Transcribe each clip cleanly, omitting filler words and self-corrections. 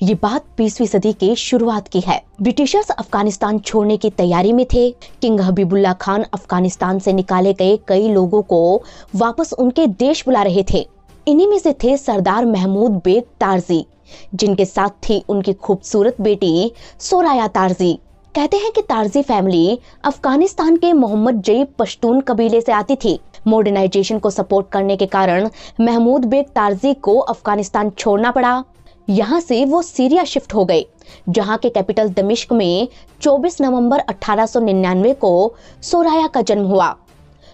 ये बात 20वीं सदी के शुरुआत की है। ब्रिटिशर्स अफगानिस्तान छोड़ने की तैयारी में थे। किंग हबीबुल्लाह खान अफगानिस्तान से निकाले गए कई लोगों को वापस उनके देश बुला रहे थे। इन्हीं में से थे सरदार महमूद बेग तारजी, जिनके साथ थी उनकी खूबसूरत बेटी सोराया तारजी। कहते हैं कि तारजी फैमिली अफगानिस्तान के मोहम्मद जईब पश्तून कबीले से आती थी। मॉडर्नाइजेशन को सपोर्ट करने के कारण महमूद बेग तारजी को अफगानिस्तान छोड़ना पड़ा। यहाँ से वो सीरिया शिफ्ट हो गए, जहाँ के कैपिटल दमिश्क में 24 नवंबर 1899 को सोराया का जन्म हुआ।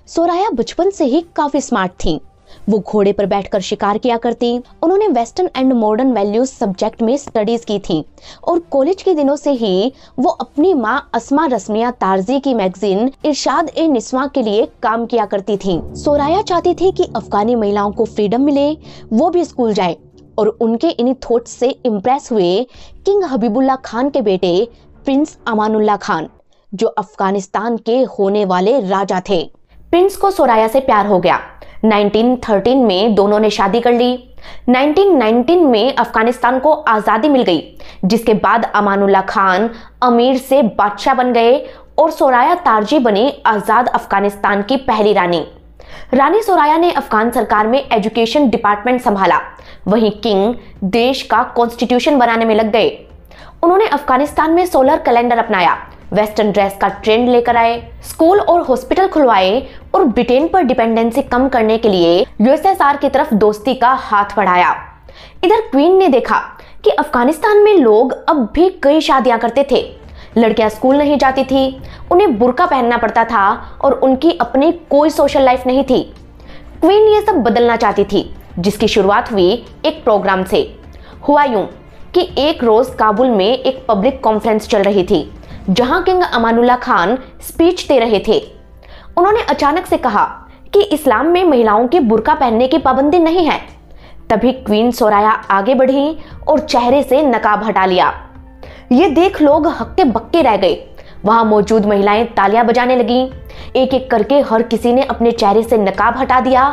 सोराया बचपन से ही काफी स्मार्ट थी। वो घोड़े पर बैठकर शिकार किया करती। उन्होंने western and modern values subject में स्टडीज की थी और कॉलेज के दिनों से ही वो अपनी माँ अस्मा रस्मिया तारजी की मैगजीन इरशाद ए निस्वा के लिए काम किया करती थी। सोराया चाहती थी कि अफगानी महिलाओं को फ्रीडम मिले, वो भी स्कूल जाए, और उनके इन्हीं थॉट्स से इम्प्रेस हुए किंग हबीबुल्लाह खान के बेटे प्रिंस अमानुल्लाह खान, जो अफगानिस्तान के होने वाले राजा थे। प्रिंस को सोराया से प्यार हो गया। 1913 में दोनों ने शादी कर ली। 1919 में अफगानिस्तान को आजादी मिल गई, जिसके बाद अमानुल्लाह खान अमीर से बादशाह बन गए और सोराया तारजी बनी आजाद अफगानिस्तान की पहली रानी। रानी सोराया ने अफगान सरकार में एजुकेशन डिपार्टमेंट संभाला। वहीं किंग देश का कॉन्स्टिट्यूशन बनाने में लग गए। उन्होंने अफगानिस्तान में सोलर कैलेंडर अपनाया, वेस्टर्न ड्रेस का ट्रेंड लेकर आए, स्कूल और हॉस्पिटल खुलवाए और ब्रिटेन पर डिपेंडेंसी कम करने के लिए यूएसएसआर की तरफ दोस्ती का हाथ बढ़ाया। इधर क्वीन ने देखा कि अफगानिस्तान में लोग अब भी कई शादियां करते थे। लड़कियां स्कूल नहीं जाती थी, उन्हें बुर्का पहनना पड़ता था और उनकी अपनी कोई सोशल लाइफ नहीं थी। क्वीन ये सब बदलना चाहती थी, जिसकी शुरुआत हुई एक प्रोग्राम से। हुआ यूं कि एक रोज काबुल में एक पब्लिक कॉन्फ्रेंस चल रही थी, जहां किंग अमानुल्लाह खान स्पीच दे रहे थे। उन्होंने अचानक से कहा कि इस्लाम में महिलाओं के बुर्का पहनने की पाबंदी नहीं है। तभी क्वीन सोराया आगे बढ़ी और चेहरे से नकाब हटा लिया। ये देख लोग हक्के बक्के रह गए। वहां मौजूद महिलाएं तालियां बजाने लगी। एक एक करके हर किसी ने अपने चेहरे से नकाब हटा दिया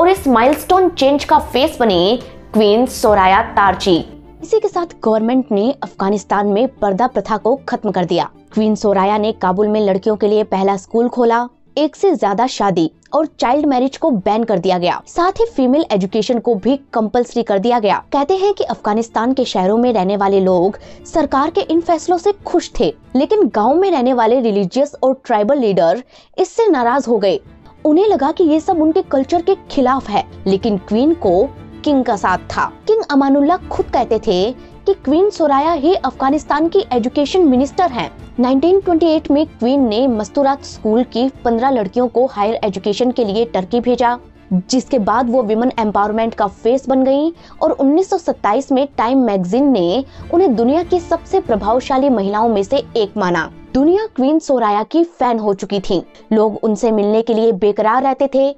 और इस माइलस्टोन चेंज का फेस बनी क्वीन सोराया तारजी। इसी के साथ गवर्नमेंट ने अफगानिस्तान में पर्दा प्रथा को खत्म कर दिया। क्वीन सोराया ने काबुल में लड़कियों के लिए पहला स्कूल खोला। एक से ज्यादा शादी और चाइल्ड मैरिज को बैन कर दिया गया। साथ ही फीमेल एजुकेशन को भी कंपलसरी कर दिया गया। कहते हैं कि अफगानिस्तान के शहरों में रहने वाले लोग सरकार के इन फैसलों से खुश थे, लेकिन गाँव में रहने वाले रिलीजियस और ट्राइबल लीडर इससे नाराज हो गए। उन्हें लगा कि ये सब उनके कल्चर के खिलाफ है, लेकिन क्वीन को किंग का साथ था। किंग अमानुल्लाह खुद कहते थे कि क्वीन सोराया ही अफगानिस्तान की एजुकेशन मिनिस्टर हैं। 1928 में क्वीन ने मस्तूरात स्कूल की 15 लड़कियों को हायर एजुकेशन के लिए टर्की भेजा, जिसके बाद वो विमेन एम्पावरमेंट का फेस बन गई और 1927 में टाइम मैगजीन ने उन्हें दुनिया की सबसे प्रभावशाली महिलाओं में से एक माना। दुनिया क्वीन सोराया की फैन हो चुकी थी। लोग उनसे मिलने के लिए बेकरार रहते थे,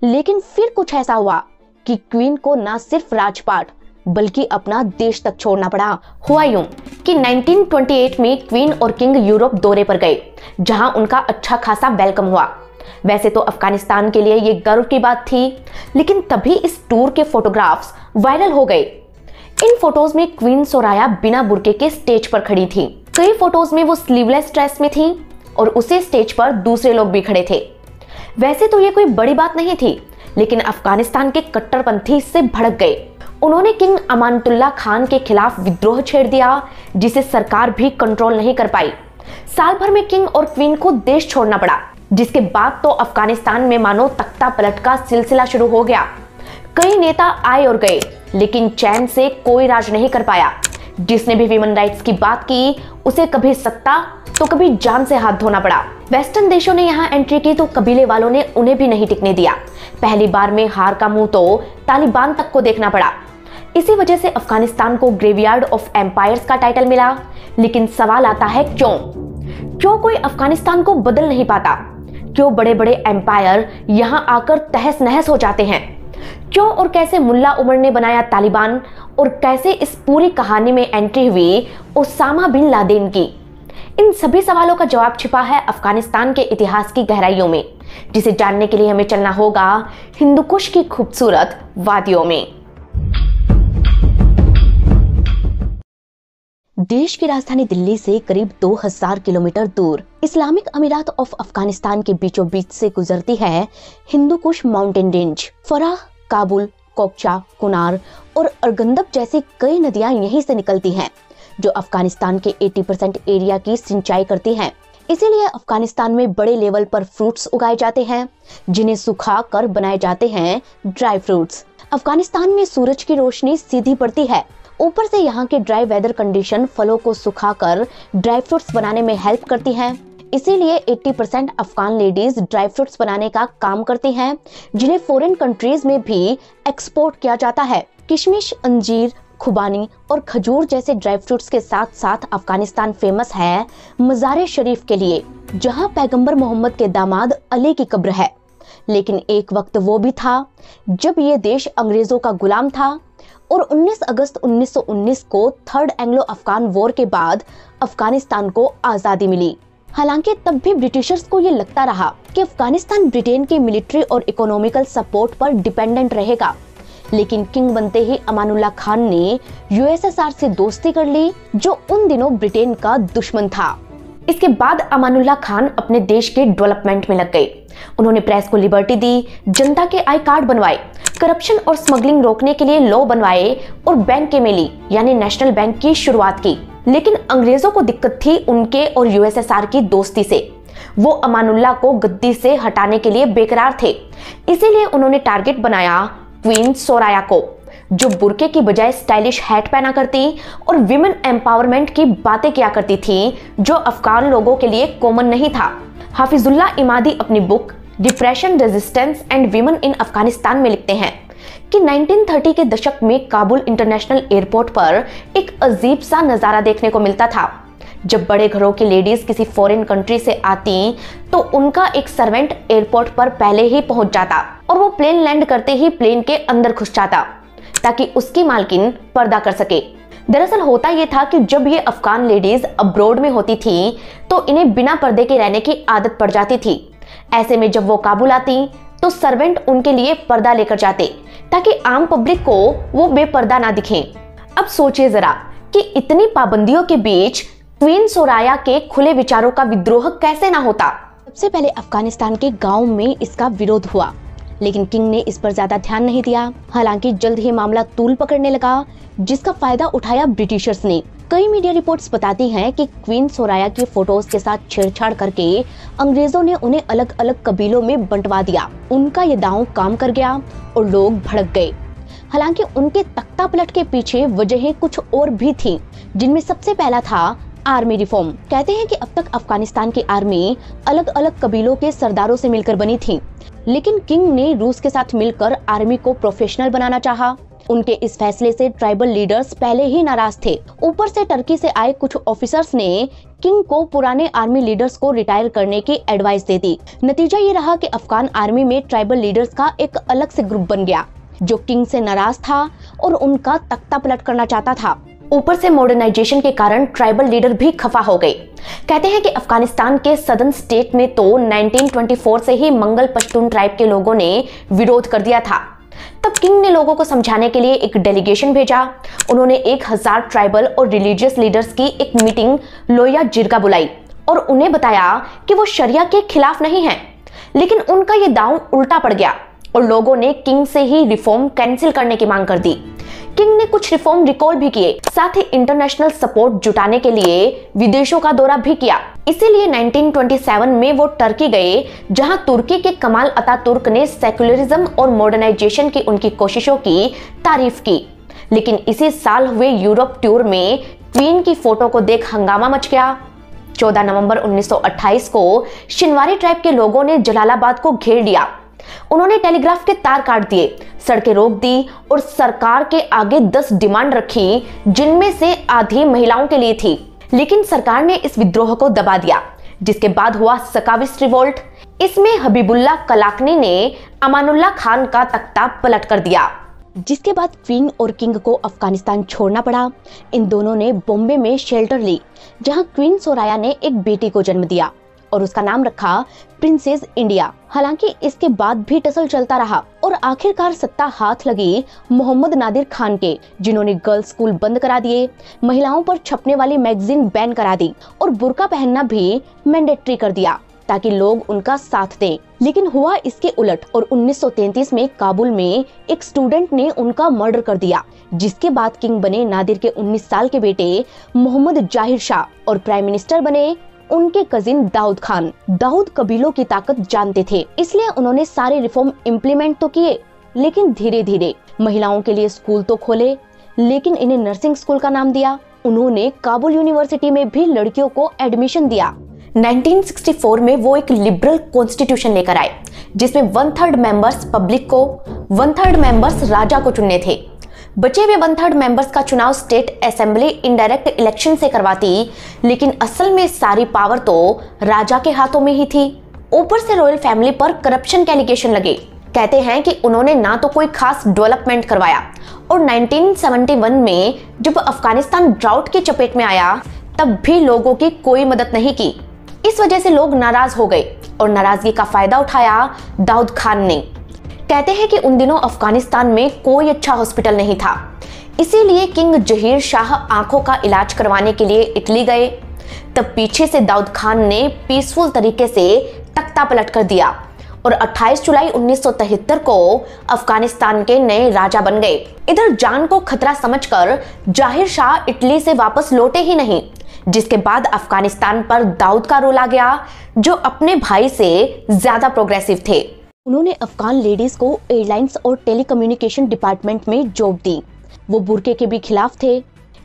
लेकिन फिर कुछ ऐसा हुआ कि क्वीन को न सिर्फ राजपाट बल्कि अपना देश तक छोड़ना पड़ा। हुआ यूं कि 1928 में क्वीन और किंग यूरोप दौरे पर गए, जहां उनका अच्छा खासा वेलकम हुआ। वैसे तो अफगानिस्तान के लिए ये गर्व की बात थी, लेकिन तभी इस टूर के फोटोग्राफ्स वायरल हो गए। इन फोटोज में क्वीन सोराया बिना बुर्के के स्टेज पर खड़ी थी। कई फोटोज में वो स्लीवलेस ड्रेस में थी और उसी स्टेज पर दूसरे लोग भी खड़े थे। वैसे तो ये कोई बड़ी बात नहीं थी, लेकिन अफगानिस्तान के कट्टरपंथी इससे भड़क गए। उन्होंने किंग अमानुल्लाह खान के खिलाफ विद्रोह छेड़ दिया, जिसे सरकार भी कंट्रोल नहीं कर पाई। साल भर में किंग और क्वीन को देश छोड़ना पड़ा, जिसके बाद तो अफगानिस्तान में मानो तख्ता पलट का सिलसिला शुरू हो गया। कई नेता आए और गए, लेकिन चैन से कोई राज नहीं कर पाया। जिसने भी ह्यूमन राइट्स की बात की, उसे कभी सत्ता तो कभी जान से हाथ धोना पड़ा। वेस्टर्न देशों ने यहाँ एंट्री की तो कबीले वालों ने उन्हें भी नहीं टिकने दिया। पहली बार में हार का मुंह तो तालिबान तक को देखना पड़ा। इसी वजह से अफगानिस्तान को ग्रेवयार्ड ऑफ एम्पायर्स का टाइटल मिला। लेकिन सवाल आता है क्यों कोई अफगानिस्तान को बदल नहीं पाता? क्यों बड़े बड़े एम्पायर यहाँ आकर तहस नहस हो जाते हैं? क्यों और कैसे मुल्ला उमर ने बनाया तालिबान और कैसे इस पूरी कहानी में एंट्री हुई ओसामा बिन लादेन की? इन सभी सवालों का जवाब छिपा है अफगानिस्तान के इतिहास की गहराइयों में, जिसे जानने के लिए हमें चलना होगा हिंदुकुश की खूबसूरत वादियों में। देश की राजधानी दिल्ली से करीब 2000 किलोमीटर दूर इस्लामिक अमीरात ऑफ अफगानिस्तान के बीचों बीच से गुजरती है हिंदू कुश माउंटेन रेंज। फराह, काबुल, कोकचा, कुनार और अरगंदब जैसी कई नदियां यहीं से निकलती हैं, जो अफगानिस्तान के 80% एरिया की सिंचाई करती हैं। इसीलिए अफगानिस्तान में बड़े लेवल पर फ्रूट्स उगाए जाते हैं, जिन्हें सुखा कर बनाए जाते हैं ड्राई फ्रूट्स। अफगानिस्तान में सूरज की रोशनी सीधी पड़ती है, ऊपर से यहाँ के ड्राई वेदर कंडीशन फलों को सुखाकर ड्राई फ्रूट्स बनाने में हेल्प करती हैं। इसीलिए 80% अफगान लेडीज ड्राई फ्रूट्स बनाने का काम करती हैं, जिन्हें फॉरेन कंट्रीज में भी एक्सपोर्ट किया जाता है। किशमिश, अंजीर, खुबानी और खजूर जैसे ड्राई फ्रूट्स के साथ साथ अफगानिस्तान फेमस है मज़ार शरीफ के लिए, जहां पैगंबर मोहम्मद के दामाद अली की कब्र है। लेकिन एक वक्त वो भी था जब ये देश अंग्रेजों का गुलाम था और 19 अगस्त 1919 को थर्ड एंग्लो अफगान वॉर के बाद अफगानिस्तान को आज़ादी मिली। हालांकि तब भी ब्रिटिशर्स को ये लगता रहा कि अफगानिस्तान ब्रिटेन के मिलिट्री और इकोनॉमिकल सपोर्ट पर डिपेंडेंट रहेगा। लेकिन किंग बनते ही अमानुल्लाह खान ने यूएसएसआर से दोस्ती कर ली, जो उन दिनों ब्रिटेन का दुश्मन था। इसके बाद अमानुल्लाह खान अपने देश के डेवलपमेंट में लग गए। उन्होंने प्रेस को लिबर्टी दी, जनता के आई कार्ड बनवाए, करप्शन और स्मगलिंग रोकने के लिए लॉ बनवाए और बैंक के मेली यानी नेशनल बैंक की शुरुआत की। लेकिन अंग्रेजों को दिक्कत थी उनके और यूएसएसआर की दोस्ती से। वो अमानुल्लाह को गद्दी से हटाने के लिए बेकरार थे। इसीलिए उन्होंने टारगेट बनाया क्वीन सोराया को, जो बुर्के की बजाय स्टाइलिश हैट पहना करती और विमेन एम्पावरमेंट की बातें किया करती थी, जो अफगान लोगों के लिए कॉमन नहीं था। हाफिजुल्लाह इमादी अपनी book depression, resistance and women in Afghanistan में लिखते हैं कि 1930 के दशक में काबुल इंटरनेशनल एयरपोर्ट पर एक अजीब सा नजारा देखने को मिलता था। जब बड़े घरों की लेडीज किसी फॉरेन कंट्री से आती तो उनका एक सर्वेंट एयरपोर्ट पर पहले ही पहुंच जाता और वो प्लेन लैंड करते ही प्लेन के अंदर घुस जाता ताकि उसकी मालकिन पर्दा कर सके। दरअसल होता ये था कि जब ये अफगान लेडीज अब्रोड में होती थी तो इन्हें बिना पर्दे के रहने की आदत पड़ जाती थी। ऐसे में जब वो काबुल आती तो सर्वेंट उनके लिए पर्दा लेकर जाते ताकि आम पब्लिक को वो बेपर्दा ना दिखें। अब सोचिए जरा कि इतनी पाबंदियों के बीच क्वीन सोराया के खुले विचारों का विद्रोह कैसे ना होता। सबसे पहले अफगानिस्तान के गांव में इसका विरोध हुआ, लेकिन किंग ने इस पर ज्यादा ध्यान नहीं दिया। हालांकि जल्द ही मामला तूल पकड़ने लगा, जिसका फायदा उठाया ब्रिटिशर्स ने। कई मीडिया रिपोर्ट्स बताती हैं कि क्वीन सोराया की फोटोज के साथ छेड़छाड़ करके अंग्रेजों ने उन्हें अलग अलग कबीलों में बंटवा दिया। उनका ये दांव काम कर गया और लोग भड़क गए। हालांकि उनके तख्ता पलट के पीछे वजहें कुछ और भी थी, जिनमें सबसे पहला था आर्मी रिफॉर्म। कहते हैं कि अब तक अफगानिस्तान की आर्मी अलग अलग कबीलों के सरदारों से मिलकर बनी थी, लेकिन किंग ने रूस के साथ मिलकर आर्मी को प्रोफेशनल बनाना चाहा। उनके इस फैसले से ट्राइबल लीडर्स पहले ही नाराज थे। ऊपर से टर्की से आए कुछ ऑफिसर्स ने किंग को पुराने आर्मी लीडर्स को रिटायर करने की एडवाइस दे दी। नतीजा ये रहा कि अफगान आर्मी में ट्राइबल लीडर्स का एक अलग से ग्रुप बन गया, जो किंग से नाराज था और उनका तख्ता पलट करना चाहता था। ऊपर से मॉडर्नाइजेशन के कारण ट्राइबल लीडर भी खफा हो गए। कहते हैं कि अफगानिस्तान के सदर्न स्टेट में तो 1924 से ही मंगल पश्तून ट्राइब के लोगों ने विरोध कर दिया था। तब किंग ने लोगों को समझाने के लिए एक डेलीगेशन भेजा। उन्होंने 1000 ट्राइबल और रिलीजियस लीडर्स की एक मीटिंग लोया जिरगा बुलाई और उन्हें बताया कि वो शरिया के खिलाफ नहीं है। लेकिन उनका ये दांव उल्टा पड़ गया और लोगों ने किंग से ही रिफॉर्म कैंसिल करने की मांग कर दी। किंग ने कुछ रिफॉर्म रिकॉल भी किए, साथ ही इंटरनेशनल सपोर्ट जुटाने के लिए विदेशों का दौरा भी किया। इसीलिए 1927 में वो टर्की गए, जहां तुर्की के कमाल अतातुर्क ने सेक्युलरिज्म और मॉडर्नाइजेशन की उनकी कोशिशों की तारीफ की। लेकिन इसी साल हुए यूरोप टूर में क्वीन की फोटो को देख हंगामा मच गया। 14 नवंबर 1928 को शिनवारी ट्राइब के लोगों ने जलालाबाद को घेर लिया। उन्होंने टेलीग्राफ के तार काट दिए, सड़कें रोक दी और सरकार के आगे 10 डिमांड रखी, जिनमें से आधी महिलाओं के लिए थी। लेकिन सरकार ने इस विद्रोह को दबा दिया, जिसके बाद हुआ सकाविस्ट रिवोल्ट। इसमें हबीबुल्लाह कलाकनी ने अमानुल्लाह खान का तख्ता पलट कर दिया, जिसके बाद क्वीन और किंग को अफगानिस्तान छोड़ना पड़ा। इन दोनों ने बॉम्बे में शेल्टर ली, जहां क्वीन सोराया ने एक बेटी को जन्म दिया और उसका नाम रखा प्रिंसेस इंडिया। हालांकि इसके बाद भी टसल चलता रहा और आखिरकार सत्ता हाथ लगी मोहम्मद नादिर खान के, जिन्होंने गर्ल्स स्कूल बंद करा दिए, महिलाओं पर छपने वाली मैगजीन बैन करा दी और बुर्का पहनना भी मैंडेटरी कर दिया ताकि लोग उनका साथ दें। लेकिन हुआ इसके उलट और 1933 में काबुल में एक स्टूडेंट ने उनका मर्डर कर दिया, जिसके बाद किंग बने नादिर के 19 साल के बेटे मोहम्मद जाहिर शाह और प्राइम मिनिस्टर बने उनके कजिन दाऊद खान। दाऊद कबीलों की ताकत जानते थे, इसलिए उन्होंने सारे रिफॉर्म इम्प्लीमेंट तो किए, लेकिन धीरे धीरे महिलाओं के लिए स्कूल तो खोले, लेकिन इन्हें नर्सिंग स्कूल का नाम दिया। उन्होंने काबुल यूनिवर्सिटी में भी लड़कियों को एडमिशन दिया। 1964 में वो एक लिबरल कॉन्स्टिट्यूशन लेकर आए, जिसमें 1/3 मेंबर्स पब्लिक को, 1/3 मेंबर्स राजा को चुनने थे। बचे हुए 1/3 मेंबर्स का चुनाव स्टेट असेंबली इनडायरेक्ट इलेक्शन से करवाती, लेकिन असल में सारी पावर तो राजा के हाथों में ही थी। ऊपर से रॉयल फैमिली पर करप्शन के एलिगेशन लगे। कहते हैं कि उन्होंने ना तो कोई खास डेवलपमेंट करवाया और 1971 में जब अफगानिस्तान ड्राउट की चपेट में आया तब भी लोगों की कोई मदद नहीं की। इस वजह से लोग नाराज हो गए और नाराजगी का फायदा उठाया दाऊद खान ने। कहते हैं कि उन दिनों अफगानिस्तान में कोई अच्छा हॉस्पिटल नहीं था, इसीलिए किंग जहीर शाह आंखों का इलाज करवाने के लिए इटली गए। तब पीछे से दाऊद खान ने पीसफुल तरीके से तख्ता पलट कर दिया और 28 जुलाई 1973 को अफगानिस्तान के नए राजा बन गए। इधर जान को खतरा समझकर जाहिर शाह इटली से वापस लौटे ही नहीं, जिसके बाद अफगानिस्तान पर दाऊद का रोल आ गया, जो अपने भाई से ज्यादा प्रोग्रेसिव थे। उन्होंने अफगान लेडीज को एयरलाइंस और टेलीकम्युनिकेशन डिपार्टमेंट में जॉब दी। वो बुर्के के भी खिलाफ थे।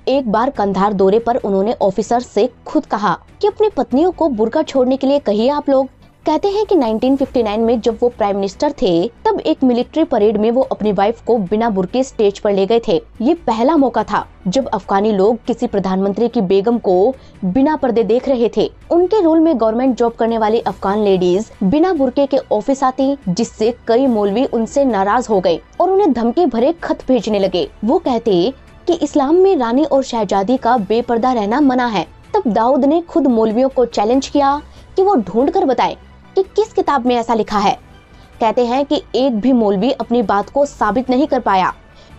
एक बार कंधार दौरे पर उन्होंने ऑफिसर से खुद कहा कि अपनी पत्नियों को बुर्का छोड़ने के लिए कहिए आप लोग। कहते हैं कि 1959 में जब वो प्राइम मिनिस्टर थे तब एक मिलिट्री परेड में वो अपनी वाइफ को बिना बुर्के स्टेज पर ले गए थे। ये पहला मौका था जब अफगानी लोग किसी प्रधानमंत्री की बेगम को बिना पर्दे देख रहे थे। उनके रोल में गवर्नमेंट जॉब करने वाली अफगान लेडीज बिना बुर्के के ऑफिस आती, जिससे कई मौलवी उनसे नाराज हो गए और उन्हें धमकी भरे खत भेजने लगे। वो कहते कि इस्लाम में रानी और शहजादी का बेपर्दा रहना मना है। तब दाऊद ने खुद मौलवियों को चैलेंज किया कि वो ढूंढ कर बताएं कि किस किताब में ऐसा लिखा है। कहते हैं कि एक भी मौलवी अपनी बात को साबित नहीं कर पाया,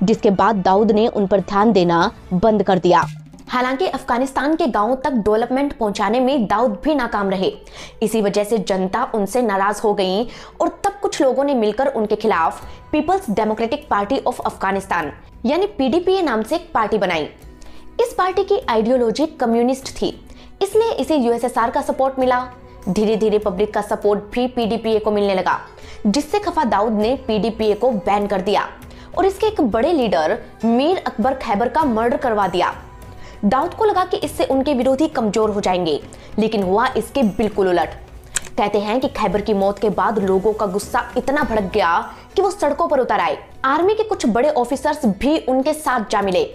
जिसके बाद दाऊद ने उन पर ध्यान देना बंद कर दिया। हालांकि अफगानिस्तान के गांवों तक डेवलपमेंट पहुंचाने में दाऊद भी नाकाम रहे। इसी वजह से जनता उनसे नाराज हो गई और तब कुछ लोगों ने मिलकर उनके खिलाफ People's Democratic Party of Afghanistan यानी पीडीपीए नाम से एक पार्टी बनाई। इस पार्टी की आइडियोलॉजी कम्युनिस्ट थी, इसलिए इसे यूएसएसआर का सपोर्ट मिला। धीरे धीरे पब्लिक का सपोर्ट भी पीडीपीए को मिलने लगा, जिससे खफा दाऊद ने पीडीपीए को बैन कर दिया और इसके एक बड़े लीडर मीर अकबर खैबर का मर्डर करवा दिया। दाऊद को लगा कि इससे उनके विरोधी कमजोर हो जाएंगे, लेकिन हुआ इसके बिल्कुल उलट। कहते हैं कि खैबर की मौत के बाद लोगों का गुस्सा इतना भड़क गया कि वो सड़कों पर उतर आए। आर्मी के कुछ बड़े ऑफिसर्स भी उनके साथ जा मिले,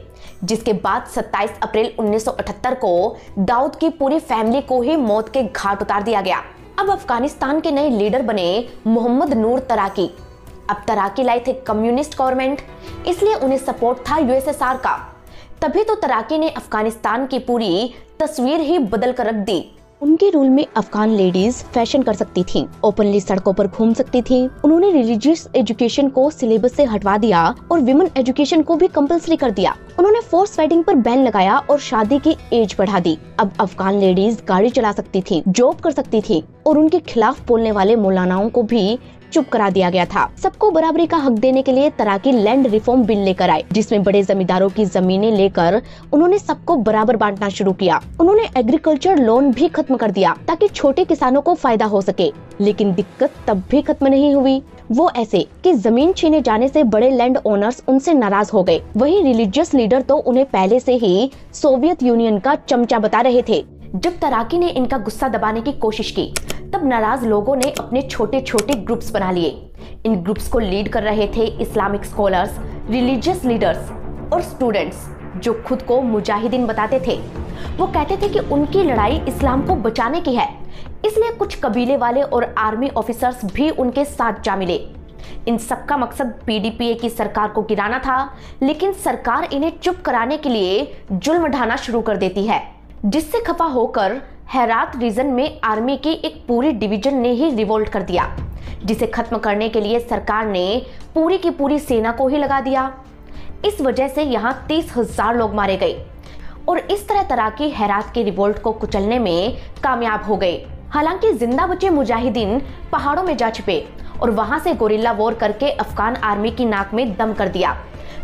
जिसके बाद 27 अप्रैल 1978 को दाऊद की पूरी फैमिली को ही मौत के घाट उतार दिया गया। अब अफगानिस्तान के नए लीडर बने मोहम्मद नूर तराकी। अब तराकी लाए थे कम्युनिस्ट गवर्नमेंट, इसलिए उन्हें सपोर्ट था यूएसएसआर का। तभी तो तराकी ने अफगानिस्तान की पूरी तस्वीर ही बदल कर रख दी। उनके रूल में अफगान लेडीज फैशन कर सकती थीं, ओपनली सड़कों पर घूम सकती थीं। उन्होंने रिलीजियस एजुकेशन को सिलेबस से हटवा दिया और विमेन एजुकेशन को भी कंपलसरी कर दिया। उन्होंने फोर्स वेडिंग पर बैन लगाया और शादी की एज बढ़ा दी। अब अफगान लेडीज गाड़ी चला सकती थीं, जॉब कर सकती थीं और उनके खिलाफ बोलने वाले मौलानाओं को भी चुप करा दिया गया था। सबको बराबरी का हक देने के लिए तराकी लैंड रिफॉर्म बिल लेकर आए, जिसमें बड़े जमींदारों की जमीनें लेकर उन्होंने सबको बराबर बांटना शुरू किया। उन्होंने एग्रीकल्चर लोन भी खत्म कर दिया ताकि छोटे किसानों को फायदा हो सके। लेकिन दिक्कत तब भी खत्म नहीं हुई। वो ऐसे कि जमीन छीने जाने से बड़े लैंड ओनर्स उनसे नाराज हो गए। वहीं रिलीजियस लीडर तो उन्हें पहले से ही सोवियत यूनियन का चमचा बता रहे थे। जब तराकी ने इनका गुस्सा दबाने की कोशिश की, तब नाराज लोगों ने अपने छोटे छोटे ग्रुप्स बना लिए। इन ग्रुप्स को लीड कर रहे थे इस्लामिक स्कॉलर्स, रिलीजियस लीडर्स और स्टूडेंट्स, जो खुद को मुजाहिदीन बताते थे। वो कहते थे कि उनकी लड़ाई इस्लाम को बचाने की है, इसलिए कुछ कबीले वाले और आर्मी ऑफिसर्स भी उनके साथ जा मिले। इन सबका मकसद पीडीपीए की सरकार को गिराना था, लेकिन सरकार इन्हें चुप कराने के लिए जुल्म ढाना शुरू कर देती है, जिससे खफा होकर हेरात रीजन में आर्मी की एक पूरी डिवीजन ने ही रिवोल्ट कर दिया, जिसे खत्म करने के लिए सरकार ने पूरी की पूरी सेना को ही लगा दिया। इस वजह से यहाँ 30,000 लोग मारे गए और इस तरह तराकी हेरात के रिवोल्ट को कुचलने में कामयाब हो गए। हालांकि जिंदा बचे मुजाहिदीन पहाड़ों में जा छिपे और वहां से गोरिल्ला वॉर करके अफगान आर्मी की नाक में दम कर दिया।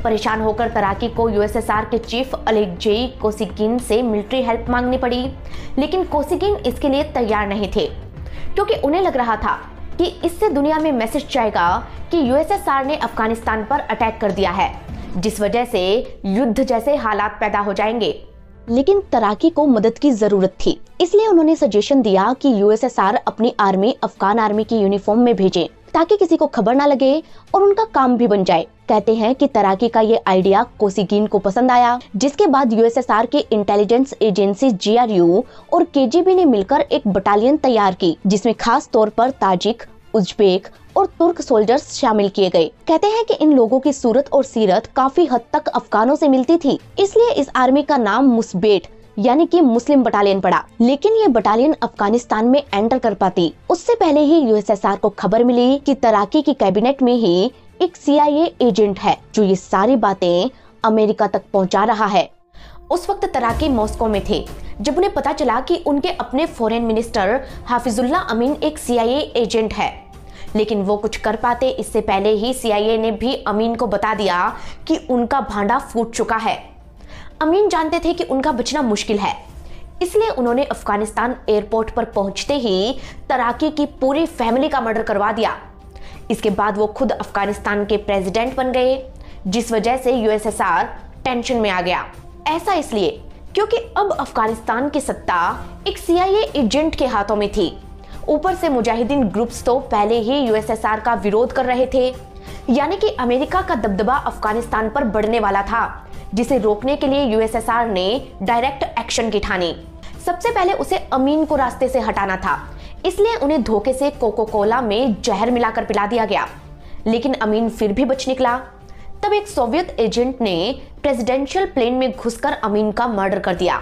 परेशान होकर तराकी को यूएसएसआर के चीफ अलेक्जेई कोसिगिन से मिलिट्री हेल्प मांगनी पड़ी, लेकिन कोसिगिन इसके लिए तैयार नहीं थे, क्योंकि उन्हें लग रहा था कि इससे दुनिया में मैसेज जाएगा कि यूएसएसआर ने अफगानिस्तान पर अटैक कर दिया है, जिस वजह से युद्ध जैसे हालात पैदा हो जाएंगे। लेकिन तराकी को मदद की जरूरत थी, इसलिए उन्होंने सजेशन दिया कि यूएसएसआर अपनी आर्मी अफगान आर्मी की यूनिफॉर्म में भेजे, ताकि किसी को खबर ना लगे और उनका काम भी बन जाए। कहते हैं कि तराकी का ये आइडिया कोसिगिन को पसंद आया, जिसके बाद यूएसएसआर के इंटेलिजेंस एजेंसी जीआरयू और केजीबी ने मिलकर एक बटालियन तैयार की, जिसमें खास तौर पर ताजिक, उज्बेक और तुर्क सोल्जर्स शामिल किए गए। कहते हैं कि इन लोगों की सूरत और सीरत काफी हद तक अफगानों से मिलती थी, इसलिए इस आर्मी का नाम मुस्बेट यानी कि मुस्लिम बटालियन पड़ा। लेकिन ये बटालियन अफगानिस्तान में एंटर कर पाती उससे पहले ही यूएसएसआर को खबर मिली कि तराकी की कैबिनेट में ही एक CIA एजेंट है जो ये सारी बातें अमेरिका तक पहुंचा रहा है। उस वक्त तराकी मॉस्को में थे जब उन्हें पता चला कि उनके अपने फॉरेन मिनिस्टर हाफिजुल्लाह अमीन एक CIA एजेंट है, लेकिन वो कुछ कर पाते इससे पहले ही CIA ने भी अमीन को बता दिया कि उनका भांडा फूट चुका है। अमीन जानते थे कि उनका बचना मुश्किल है, इसलिए उन्होंने अफगानिस्तान एयरपोर्ट पर पहुंचते ही तराकी की पूरी फैमिली का मर्डर करवा दिया। इसके बाद वो खुद अफगानिस्तान के प्रेसिडेंट बन गए, जिस वजह से यूएसएसआर टेंशन में आ गया। ऐसा इसलिए क्योंकि अब अफगानिस्तान की सत्ता एक CIA एजेंट के हाथों में थी। ऊपर से मुजाहिदीन ग्रुप्स तो पहले ही यूएसएसआर का विरोध कर रहे थे, यानी कि अमेरिका का दबदबा अफगानिस्तान पर बढ़ने वाला था, जिसे रोकने के लिए यूएसएसआर ने डायरेक्ट एक्शन की ठानी। सबसे पहले उसे अमीन को रास्ते से हटाना था, इसलिए उन्हें धोखे से कोको कोला में जहर मिलाकर पिला दिया गया, लेकिन अमीन फिर भी बच निकला। तब एक सोवियत एजेंट ने प्रेसिडेंशियल प्लेन में घुसकर अमीन का मर्डर कर दिया।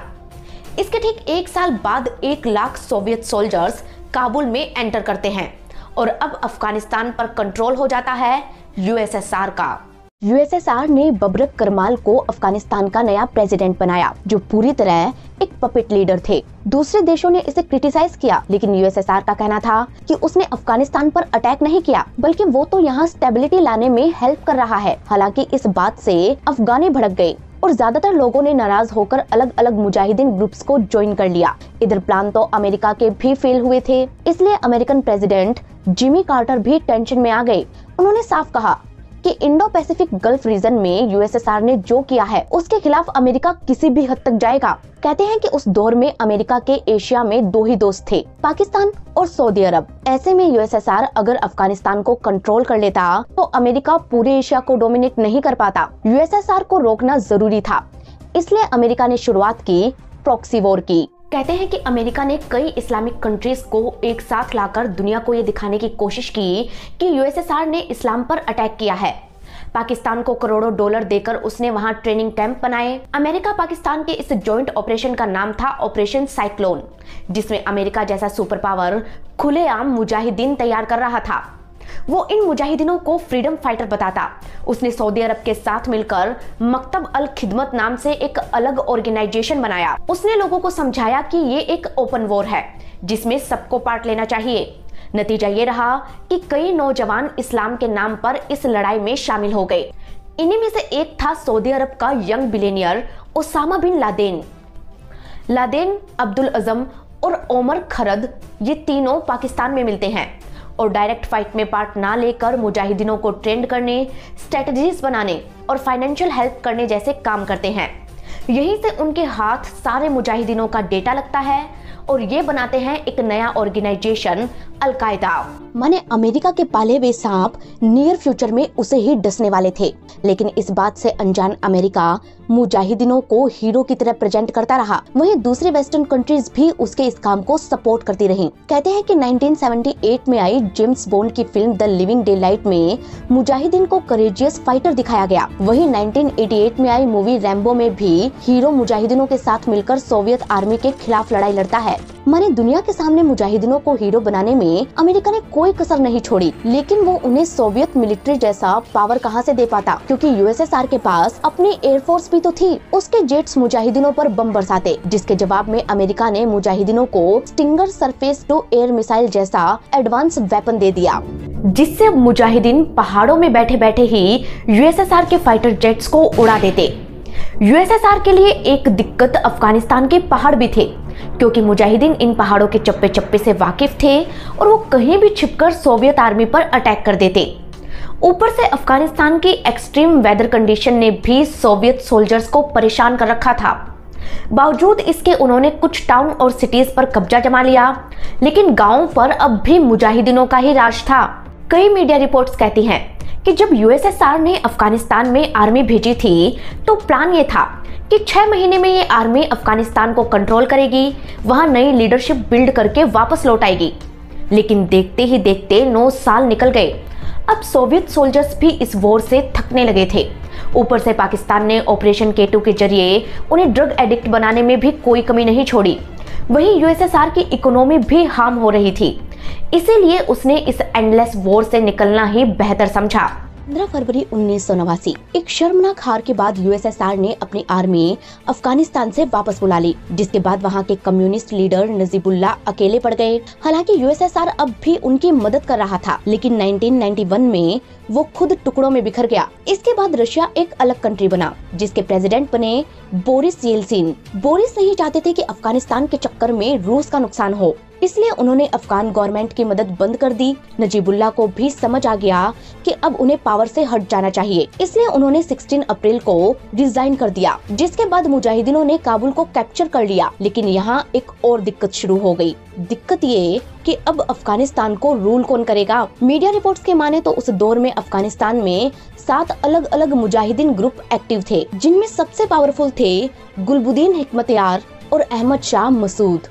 इसके ठीक 1 साल बाद 1 लाख सोवियत सोल्जर्स काबुल में एंटर करते हैं और अब अफगानिस्तान पर कंट्रोल हो जाता है यूएसएसआर का। यूएसएसआर ने बबरक करमाल को अफगानिस्तान का नया प्रेसिडेंट बनाया, जो पूरी तरह एक पपेट लीडर थे। दूसरे देशों ने इसे क्रिटिसाइज किया, लेकिन यूएसएसआर का कहना था कि उसने अफगानिस्तान पर अटैक नहीं किया, बल्कि वो तो यहाँ स्टेबिलिटी लाने में हेल्प कर रहा है। हालांकि इस बात से अफगानी भड़क गए और ज्यादातर लोगों ने नाराज होकर अलग अलग मुजाहिदीन ग्रुप्स को ज्वाइन कर लिया। इधर प्लान तो अमेरिका के भी फेल हुए थे, इसलिए अमेरिकन प्रेसिडेंट जिमी कार्टर भी टेंशन में आ गए। उन्होंने साफ कहा कि इंडो पैसिफिक गल्फ रीजन में यूएसएसआर ने जो किया है उसके खिलाफ अमेरिका किसी भी हद तक जाएगा। कहते हैं कि उस दौर में अमेरिका के एशिया में 2 ही दोस्त थे, पाकिस्तान और सऊदी अरब। ऐसे में यूएसएसआर अगर अफगानिस्तान को कंट्रोल कर लेता तो अमेरिका पूरे एशिया को डोमिनेट नहीं कर पाता। यूएसएसआर को रोकना जरूरी था, इसलिए अमेरिका ने शुरुआत की प्रॉक्सी वॉर की। कहते हैं कि अमेरिका ने कई इस्लामिक कंट्रीज को एक साथ लाकर दुनिया को ये दिखाने की कोशिश की कि यूएसएसआर ने इस्लाम पर अटैक किया है। पाकिस्तान को करोड़ों डॉलर देकर उसने वहां ट्रेनिंग कैंप बनाए। अमेरिका पाकिस्तान के इस जॉइंट ऑपरेशन का नाम था ऑपरेशन साइक्लोन, जिसमें अमेरिका जैसा सुपर पावर खुलेआम मुजाहिदीन तैयार कर रहा था। वो इन मुजाहिदीनों को फ्रीडम फाइटर बताता। उसने सऊदी अरब के साथ मिलकर मकतब अल खिदमत नाम से एक अलग ऑर्गेनाइजेशन बनाया। उसने लोगों को समझाया कि ये एक ओपन वॉर है जिसमें सबको पार्ट लेना चाहिए। नतीजा ये रहा कि कई नौजवान इस्लाम के नाम पर इस लड़ाई में शामिल हो गए। इन्हीं में से एक था सऊदी अरब का young billionaire Osama bin Laden. Laden, Abdul Azam और ओमर खरद, ये तीनों पाकिस्तान में मिलते हैं और डायरेक्ट फाइट में पार्ट ना लेकर मुजाहिदीनों को ट्रेंड करने, स्ट्रेटजीज बनाने और फाइनेंशियल हेल्प करने जैसे काम करते हैं। यहीं से उनके हाथ सारे मुजाहिदीनों का डेटा लगता है और ये बनाते हैं एक नया ऑर्गेनाइजेशन अलकायदा। माने अमेरिका के पाले हुए सांप नियर फ्यूचर में उसे ही डसने वाले थे, लेकिन इस बात से अनजान अमेरिका मुजाहिदीनों को हीरो की तरह प्रेजेंट करता रहा। वहीं दूसरी वेस्टर्न कंट्रीज भी उसके इस काम को सपोर्ट करती रहीं। कहते हैं कि 1978 में आई जेम्स बॉन्ड की फिल्म द लिविंग डेलाइट में मुजाहिदीन को करेजियस फाइटर दिखाया गया। वहीं 1988 में आई मूवी रैम्बो में भी हीरो मुजाहिदीनों के साथ मिलकर सोवियत आर्मी के खिलाफ लड़ाई लड़ता है। माने दुनिया के सामने मुजाहिदीनों को हीरो बनाने में अमेरिका ने कोई कसर नहीं छोड़ी, लेकिन वो उन्हें सोवियत मिलिट्री जैसा पावर कहां से दे पाता, क्योंकि यूएसएसआर के पास अपनी एयरफोर्स भी तो थी। उसके जेट्स मुजाहिदीनों पर बम बरसाते, जिसके जवाब में अमेरिका ने मुजाहिदीनों को Stinger surface to air missile जैसा एडवांस वेपन दे दिया, जिससे मुजाहिदीन पहाड़ों में बैठे बैठे ही यूएसएसआर के फाइटर जेट्स को उड़ा देते। यूएसएसआर के लिए एक दिक्कत अफगानिस्तान के पहाड़ भी थे, क्योंकि मुजाहिदीन इन पहाड़ों के चप्पे चप्पे से वाकिफ थे और वो कहीं भी छिपकर सोवियत आर्मी पर अटैक कर देते। ऊपर से अफगानिस्तान की एक्सट्रीम वेदर कंडीशन ने भी सोवियत सोल्जर्स को परेशान कर रखा था। बावजूद इसके उन्होंने कुछ टाउन और सिटीज पर कब्जा जमा लिया, लेकिन गांवों पर अब भी मुजाहिदीनों का ही राज था। कई मीडिया रिपोर्ट्स कहती हैं कि जब यूएसएसआर ने अफगानिस्तान में आर्मी भेजी थी तो प्लान ये था कि 6 महीने में ये आर्मी अफगानिस्तान को कंट्रोल करेगी, वहां नई लीडरशिप बिल्ड करके वापस लौट आएगी। लेकिन देखते ही देखते 9 साल निकल गए। अब सोवियत सोल्जर्स भी इस वॉर से थकने लगे थे। ऊपर से पाकिस्तान ने ऑपरेशन K2 के जरिए उन्हें ड्रग एडिक्ट बनाने में भी कोई कमी नहीं छोड़ी। वहीं यूएसएसआर की इकोनॉमी भी हार्म हो रही थी, इसीलिए उसने इस एंडलेस वॉर से निकलना ही बेहतर समझा। 15 फरवरी 1989 एक शर्मनाक हार के बाद यूएसएसआर ने अपनी आर्मी अफगानिस्तान से वापस बुला ली, जिसके बाद वहां के कम्युनिस्ट लीडर नजीबुल्लाह अकेले पड़ गए। हालांकि यूएसएसआर अब भी उनकी मदद कर रहा था, लेकिन 1991 में वो खुद टुकड़ों में बिखर गया। इसके बाद रशिया एक अलग कंट्री बना, जिसके प्रेसिडेंट बने बोरिस येल्सिन। बोरिस नहीं चाहते थे कि अफगानिस्तान के चक्कर में रूस का नुकसान हो, इसलिए उन्होंने अफगान गवर्नमेंट की मदद बंद कर दी। नजीबुल्लाह को भी समझ आ गया कि अब उन्हें पावर से हट जाना चाहिए, इसलिए उन्होंने 16 अप्रैल को रिजाइन कर दिया, जिसके बाद मुजाहिदीनों ने काबुल को कैप्चर कर लिया। लेकिन यहाँ एक और दिक्कत शुरू हो गई। दिक्कत ये कि अब अफगानिस्तान को रूल कौन करेगा। मीडिया रिपोर्ट्स के माने तो उस दौर में अफगानिस्तान में 7 अलग अलग मुजाहिदीन ग्रुप एक्टिव थे, जिनमें सबसे पावरफुल थे गुलबुद्दीन हिकमतयार और अहमद शाह मसूद।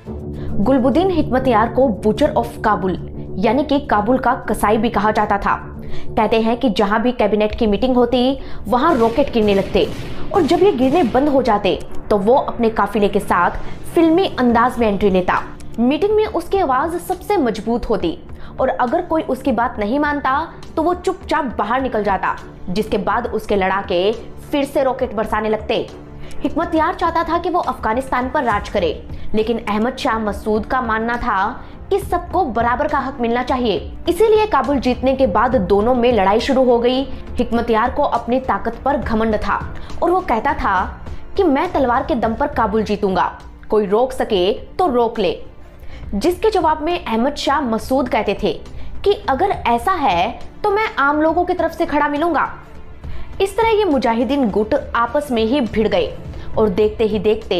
गुलबुद्दीन हिकमतयार को बूचर ऑफ काबुल यानी कि काबुल का कसाई भी कहा जाता था। कहते हैं कि जहां भी कैबिनेट की मीटिंग होती वहां रॉकेट गिरने लगते, और जब ये गिरने बंद हो जाते तो वो अपने काफिले के साथ फिल्मी अंदाज में एंट्री लेता। मीटिंग में उसकी आवाज सबसे मजबूत होती, और अगर कोई उसकी बात नहीं मानता तो वो चुपचाप बाहर निकल जाता, जिसके बाद उसके लड़ाके फिर से रॉकेट बरसाने लगते। हिकमतयार चाहता था कि वो अफगानिस्तान पर राज करे, लेकिन अहमद शाह मसूद का मानना था कि सबको बराबर का हक मिलना चाहिए। इसीलिए काबुल जीतने के बाद दोनों में लड़ाई शुरू हो गई। हिकमतयार को अपनी ताकत पर घमंड था और वो कहता था कि मैं तलवार के दम पर काबुल जीतूंगा, कोई रोक सके तो रोक ले। जिसके जवाब में अहमद शाह मसूद कहते थे कि अगर ऐसा है तो मैं आम लोगों की तरफ से खड़ा मिलूंगा। इस तरह ये मुजाहिदीन गुट आपस में ही भिड़ गए और देखते ही देखते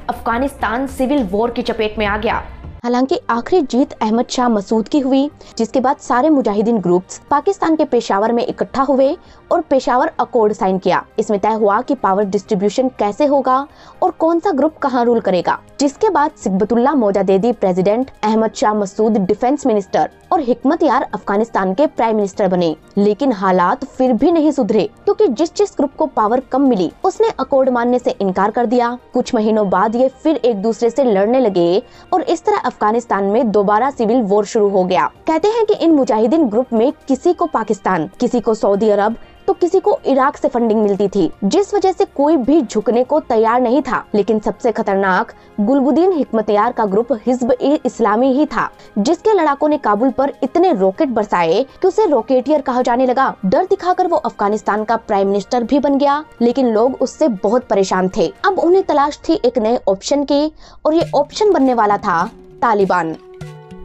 अफगानिस्तान सिविल वॉर की चपेट में आ गया। हालांकि आखिरी जीत अहमद शाह मसूद की हुई, जिसके बाद सारे मुजाहिदीन ग्रुप्स पाकिस्तान के पेशावर में इकट्ठा हुए और पेशावर अकॉर्ड साइन किया। इसमें तय हुआ कि पावर डिस्ट्रीब्यूशन कैसे होगा और कौन सा ग्रुप कहां रूल करेगा। जिसके बाद Sibghatullah Mojaddedi president, Ahmad Shah Massoud defence minister और हिकमतयार अफगानिस्तान के प्राइम मिनिस्टर बने। लेकिन हालात फिर भी नहीं सुधरे, क्योंकि जिस ग्रुप को पावर कम मिली उसने अकॉर्ड मानने से इनकार कर दिया। कुछ महीनों बाद ये फिर एक दूसरे से लड़ने लगे और इस तरह अफगानिस्तान में दोबारा सिविल वॉर शुरू हो गया। कहते हैं कि इन मुजाहिदीन ग्रुप में किसी को पाकिस्तान, किसी को सऊदी अरब तो किसी को इराक से फंडिंग मिलती थी, जिस वजह से कोई भी झुकने को तैयार नहीं था। लेकिन सबसे खतरनाक गुलबुद्दीन हिकमतयार का ग्रुप हिज़्ब-ए-इस्लामी ही था, जिसके लड़ाकों ने काबुल पर इतने रॉकेट बरसाए कि उसे रॉकेटियर कहा जाने लगा। डर दिखाकर वो अफगानिस्तान का प्राइम मिनिस्टर भी बन गया, लेकिन लोग उससे बहुत परेशान थे। अब उन्हें तलाश थी एक नए ऑप्शन की, और ये ऑप्शन बनने वाला था तालिबान।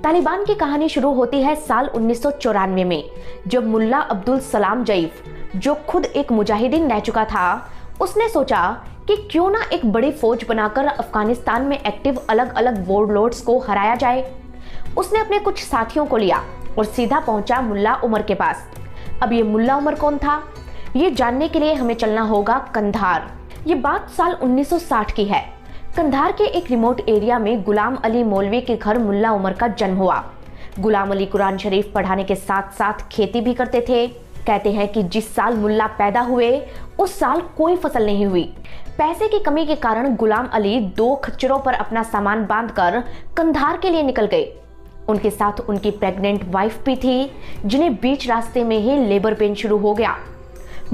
तालिबान की कहानी शुरू होती है साल 1994 में, जब मुल्ला अब्दुल सलाम जईफ, जो खुद एक मुजाहिदीन रह चुका था, उसने सोचा कि क्यों ना एक बड़ी फौज बनाकर अफगानिस्तान में एक्टिव अलग अलग वॉरलॉर्ड्स को हराया जाए। उसने अपने कुछ साथियों को लिया और सीधा पहुंचा मुल्ला उमर के पास। अब ये मुल्ला उमर कौन था, ये जानने के लिए हमें चलना होगा कंधार। ये बात साल 1960 की है। कंधार के एक रिमोट एरिया में गुलाम अली मौलवी के घर मुल्ला उमर का जन्म हुआ। गुलाम अली कुरान शरीफ पढ़ाने के साथ साथ खेती भी करते थे। कहते हैं कि जिस साल मुल्ला पैदा हुए उस साल कोई फसल नहीं हुई। पैसे की कमी के कारण गुलाम अली 2 खच्चरों पर अपना सामान बांधकर कंधार के लिए निकल गए। उनके साथ उनकी प्रेग्नेंट वाइफ भी थी, जिन्हें बीच रास्ते में ही लेबर पेन शुरू हो गया।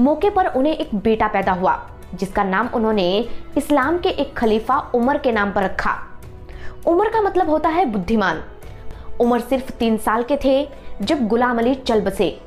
मौके पर उन्हें एक बेटा पैदा हुआ, जिसका नाम उन्होंने इस्लाम के एक खलीफा उमर के नाम पर रखा। उमर का मतलब होता है बुद्धिमान। उमर सिर्फ 3 साल के थे जब गुलाम अली चल बसे।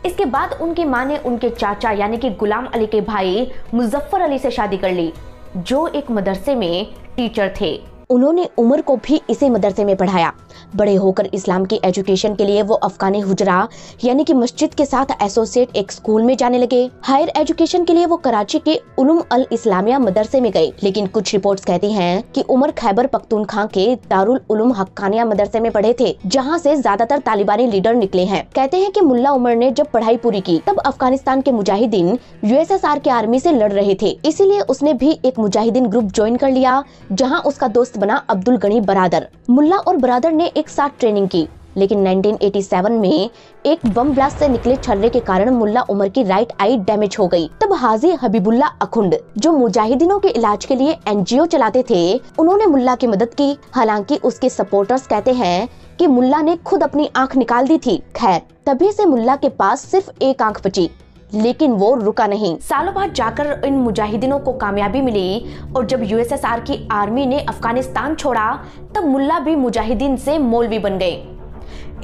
इसके बाद उनकी मां ने उनके चाचा यानी कि गुलाम अली के भाई मुजफ्फर अली से शादी कर ली, जो एक मदरसे में टीचर थे। उन्होंने उमर को भी इसी मदरसे में पढ़ाया। बड़े होकर इस्लाम की एजुकेशन के लिए वो अफगानी हुजरा यानी कि मस्जिद के साथ एसोसिएट एक स्कूल में जाने लगे। हायर एजुकेशन के लिए वो कराची के उलूम अल इस्लामिया मदरसे में गए, लेकिन कुछ रिपोर्ट्स कहती हैं कि उमर खैबर पख्तूनख्वा के दारुल उलूम हक्कानिया मदरसे में पढ़े थे, जहाँ से ज्यादातर तालिबानी लीडर निकले हैं। कहते हैं कि मुल्ला उमर ने जब पढ़ाई पूरी की तब अफगानिस्तान के मुजाहिदीन यूएसएसआर के आर्मी से लड़ रहे थे, इसीलिए उसने भी एक मुजाहिदीन ग्रुप ज्वाइन कर लिया, जहाँ उसका दोस्त बना अब्दुल गनी बरादर। मुल्ला और बरादर ने एक साथ ट्रेनिंग की, लेकिन 1987 में एक बम ब्लास्ट से निकले छर्रे के कारण मुल्ला उमर की राइट आई डैमेज हो गई। तब हाजी हबीबुल्ला अखुंड, जो मुजाहिदीनों के इलाज के लिए एनजीओ चलाते थे, उन्होंने मुल्ला की मदद की। हालांकि उसके सपोर्टर्स कहते हैं कि मुल्ला ने खुद अपनी आंख निकाल दी थी। खैर, तभी से मुल्ला के पास सिर्फ एक आंख बची, लेकिन वो रुका नहीं। सालों बाद जाकर इन मुजाहिदीनों को कामयाबी मिली और जब यूएसएसआर की आर्मी ने अफगानिस्तान छोड़ा तब मुल्ला भी मुजाहिदीन से मौलवी बन गए।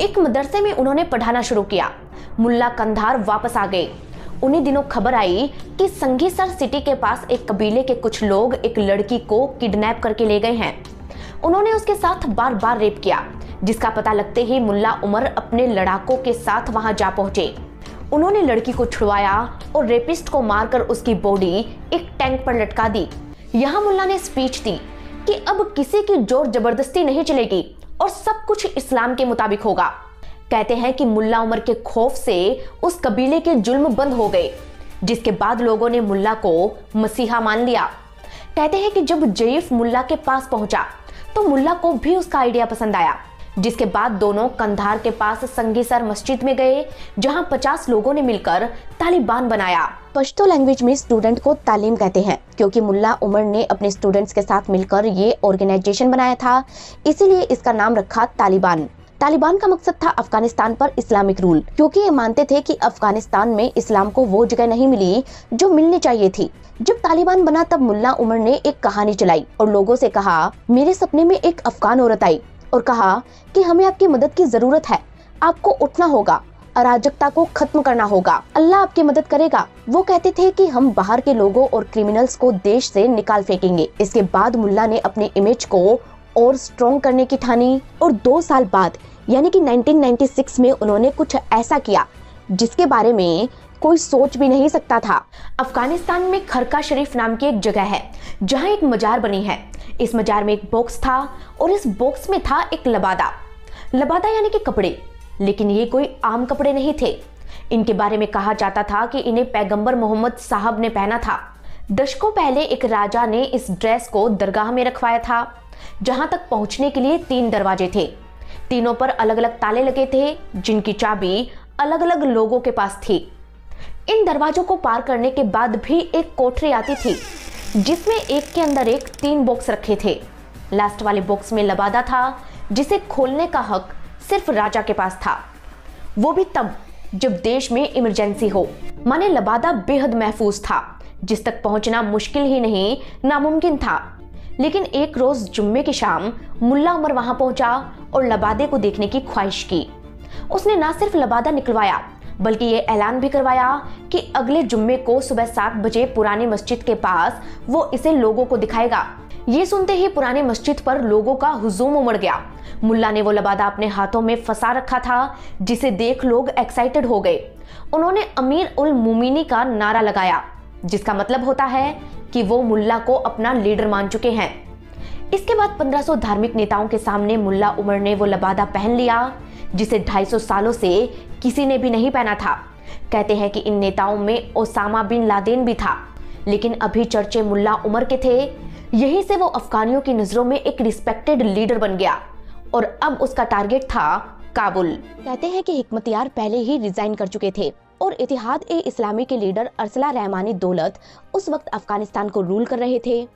एक मदरसे में उन्होंने पढ़ाना शुरू किया। मुल्ला कंधार वापस आ गए। उन्हीं दिनों खबर आई कि संगीसर सिटी के पास एक कबीले के कुछ लोग एक लड़की को किडनैप करके ले गए हैं। उन्होंने उसके साथ बार बार रेप किया, जिसका पता लगते ही मुल्ला उमर अपने लड़ाकों के साथ वहां जा पहुंचे। उन्होंने लड़की को छुड़वाया और रेपिस्ट को मारकर उसकी बॉडी एक टैंक पर लटका दी। यहाँ मुल्ला ने स्पीच दी कि अब किसी की जोर जबरदस्ती नहीं चलेगी और सब कुछ इस्लाम के मुताबिक होगा। कहते हैं कि मुल्ला उमर के खौफ से उस कबीले के जुल्म बंद हो गए, जिसके बाद लोगों ने मुल्ला को मसीहा मान लिया। कहते हैं कि जब जयीफ मुल्ला के पास पहुंचा तो मुल्ला को भी उसका आइडिया पसंद आया, जिसके बाद दोनों कंधार के पास संगीसर मस्जिद में गए, जहां 50 लोगों ने मिलकर तालिबान बनाया। पश्तो लैंग्वेज में स्टूडेंट को तालीम कहते हैं, क्योंकि मुल्ला उमर ने अपने स्टूडेंट्स के साथ मिलकर ये ऑर्गेनाइजेशन बनाया था, इसीलिए इसका नाम रखा तालिबान। तालिबान का मकसद था अफगानिस्तान पर इस्लामिक रूल, क्योंकि ये मानते थे कि अफगानिस्तान में इस्लाम को वो जगह नहीं मिली जो मिलनी चाहिए थी। जब तालिबान बना तब मुल्ला उमर ने एक कहानी चलाई और लोगों से कहा, मेरे सपने में एक अफगान औरत आई और कहा कि हमें आपकी मदद की जरूरत है, आपको उठना होगा, अराजकता को खत्म करना होगा, अल्लाह आपकी मदद करेगा। वो कहते थे कि हम बाहर के लोगों और क्रिमिनल्स को देश से निकाल फेंकेंगे। इसके बाद मुल्ला ने अपने इमेज को और स्ट्रॉन्ग करने की ठानी और 2 साल बाद यानी कि 1996 में उन्होंने कुछ ऐसा किया जिसके बारे में कोई सोच भी नहीं सकता था। अफगानिस्तान में खरका शरीफ नाम की एक जगह है जहाँ एक मजार बनी है। इस मजार में एक बॉक्स था और इस बॉक्स में था एक लबादा। लबादा यानी कि कपड़े, लेकिन ये कोई आम कपड़े नहीं थे। इनके बारे में कहा जाता था कि इन्हें पैगंबर मोहम्मद साहब ने पहना था। दशकों पहले एक राजा ने इस ड्रेस को दरगाह में रखवाया था, जहां तक पहुंचने के लिए 3 दरवाजे थे। तीनों पर अलग अलग ताले लगे थे, जिनकी चाबी अलग अलग लोगों के पास थी। इन दरवाजों को पार करने के बाद भी एक कोठरी आती थी, जिसमें एक के अंदर एक 3 बॉक्स रखे थे। लास्ट वाले बॉक्स में लबादा था, जिसे खोलने का हक सिर्फ राजा के पास था, वो भी तब जब देश में इमरजेंसी हो। माने लबादा बेहद महफूज था, जिस तक पहुंचना मुश्किल ही नहीं नामुमकिन था। लेकिन एक रोज जुम्मे की शाम मुल्ला उमर वहां पहुंचा और लबादे को देखने की ख्वाहिश की। उसने ना सिर्फ लबादा निकलवाया बल्कि ये ऐलान भी करवाया कि अगले जुम्मे को सुबह 7 बजे पुरानी मस्जिद के पास वो इसे लोगों को दिखाएगा। ये सुनते ही पुरानी मस्जिद पर लोगों का हुजूम उमड़ गया। मुल्ला ने वो लबादा अपने हाथों में फंसा रखा था, जिसे देख लोग एक्साइटेड हो गए। उन्होंने अमीर उल मोमिनी का नारा लगाया, जिसका मतलब होता है कि वो मुल्ला को अपना लीडर मान चुके हैं। इसके बाद 1500 धार्मिक नेताओं के सामने मुल्ला उमर ने वो लबादा पहन लिया, जिसे 250 सालों से किसी ने भी नहीं पहना था। कहते हैं कि इन नेताओं में ओसामा बिन लादेन भी था, लेकिन अभी चर्चे मुल्ला उमर के थे। यही से वो अफगानियों की नजरों में एक रिस्पेक्टेड लीडर बन गया और अब उसका टारगेट था काबुल। कहते हैं कि हिकमतयार पहले ही रिजाइन कर चुके थे, और इतिहाद-ए-इस्लामी के लीडर अरसला रहमानी दौलत उस वक्त अफगानिस्तान को रूल कर रहे थे।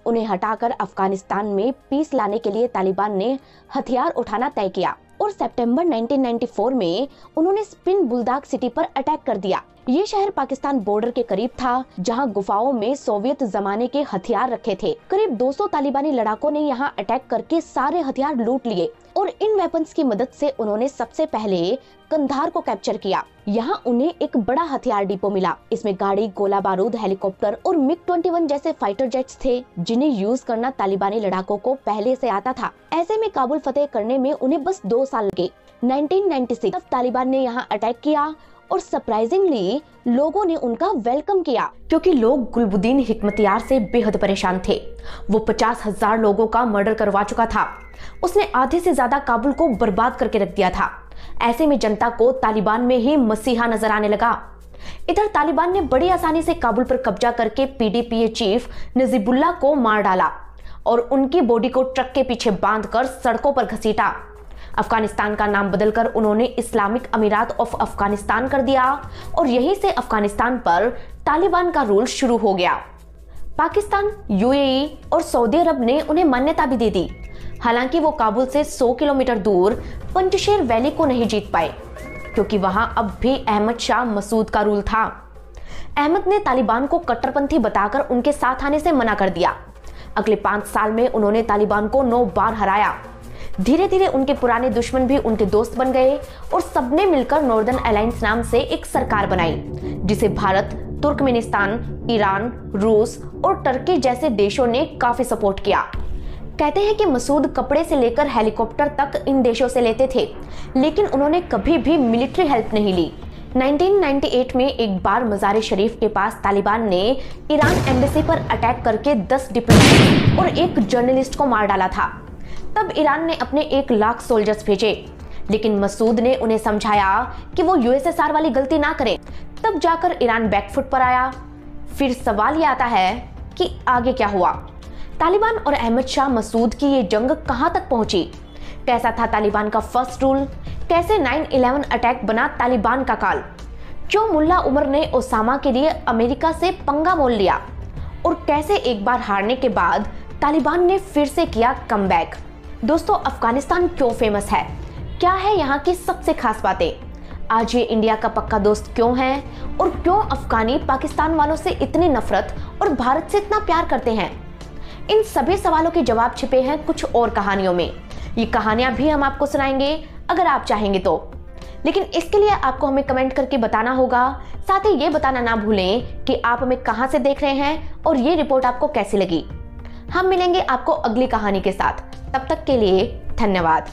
उन्हें हटाकर अफगानिस्तान में पीस लाने के लिए तालिबान ने हथियार उठाना तय किया और सितंबर 1994 में उन्होंने स्पिन बुलदाग सिटी पर अटैक कर दिया। ये शहर पाकिस्तान बॉर्डर के करीब था, जहां गुफाओं में सोवियत जमाने के हथियार रखे थे। करीब 200 तालिबानी लड़ाकों ने यहां अटैक करके सारे हथियार लूट लिए और इन वेपन्स की मदद से उन्होंने सबसे पहले कंधार को कैप्चर किया। यहाँ उन्हें एक बड़ा हथियार डिपो मिला। इसमें गाड़ी, गोला बारूद, हेलीकॉप्टर और MiG-21 जैसे फाइटर जेट्स थे, जिन्हें यूज करना तालिबानी लड़ाकों को पहले से आता था। ऐसे में काबुल फतेह करने में उन्हें बस 2 साल लगे। 1996 तब तालिबान ने यहाँ अटैक किया और सरप्राइजिंगली लोगों ने उनका वेलकम किया, क्योंकि लोग गुलबुद्दीन हिकमतयार से बेहद परेशान थे। वो 50,000 लोगों का मर्डर करवा चुका था। उसने आधे से ज्यादा काबुल को बर्बाद करके रख दिया था। ऐसे में जनता को तालिबान में ही मसीहा नजर आने लगा। इधर तालिबान ने बड़ी आसानी से काबुल पर कब्जा करके PDPA चीफ नजीबुल्लाह को मार डाला और उनकी बॉडी को ट्रक के पीछे बांधकर सड़कों पर घसीटा। अफगानिस्तान का नाम बदलकर उन्होंने इस्लामिक अमीरात ऑफ अफगानिस्तान कर दिया और यहीं से अफगानिस्तान पर तालिबान का रूल शुरू हो गया। पाकिस्तान, UAE और सऊदी अरब ने उन्हें मान्यता भी दे दी। हालांकि वो काबुल से 100 किलोमीटर दूर पंजशेर वैली को नहीं जीत पाए, क्योंकि वहां अब भी अहमद शाह मसूद का रूल था। अहमद ने तालिबान को कट्टरपंथी बताकर उनके साथ आने से मना कर दिया। अगले 5 साल में उन्होंने तालिबान को 9 बार हराया। धीरे धीरे उनके पुराने दुश्मन भी उनके दोस्त बन गए और सबने मिलकर नॉर्दर्न अलायंस नाम से एक सरकार बनाई, जिसे भारत, तुर्कमेनिस्तान, ईरान, रूस और टर्की जैसे देशों ने काफी सपोर्ट किया। कहते हैं कि मसूद कपड़े से लेकर हेलीकॉप्टर तक इन देशों से लेते थे, लेकिन उन्होंने कभी भी मिलिट्री हेल्प नहीं ली। 1998 में एक बार मज़ार शरीफ के पास तालिबान ने ईरान एम्बेसी पर अटैक करके 10 डिप्लोमेट और एक जर्नलिस्ट को मार डाला था। तब ईरान ने अपने 1 लाख सोल्जर्स भेजे, लेकिन मसूद ने उन्हें समझाया कि वो USSR वाली गलती ना करें। तब जाकर ईरान बैकफुट पर आया। फिर सवाल ये आता है कि आगे क्या हुआ? तालिबान और अहमद शाह मसूद की ये जंग कहां तक पहुंची? कैसा था तालिबान का फर्स्ट रूल? कैसे 9/11 अटैक बना तालिबान का काल? क्यों मुल्ला उमर ने ओसामा के लिए अमेरिका से पंगा मोल लिया? और कैसे एक बार हारने के बाद तालिबान ने फिर से किया कमबैक? दोस्तों, अफगानिस्तान क्यों फेमस है? क्या है यहाँ की सबसे खास बातें? आज ये इंडिया का पक्का दोस्त क्यों है? और क्यों अफगानी पाकिस्तान वालों से इतनी नफरत और भारत से इतना प्यार करते हैं? इन सभी सवालों के जवाब छिपे हैं कुछ और कहानियों में। ये कहानियां भी हम आपको सुनाएंगे अगर आप चाहेंगे तो। लेकिन इसके लिए आपको हमें कमेंट करके बताना होगा। साथ ही ये बताना ना भूलें कि आप हमें कहां से देख रहे हैं और ये रिपोर्ट आपको कैसी लगी। हम मिलेंगे आपको अगली कहानी के साथ। तब तक के लिए धन्यवाद।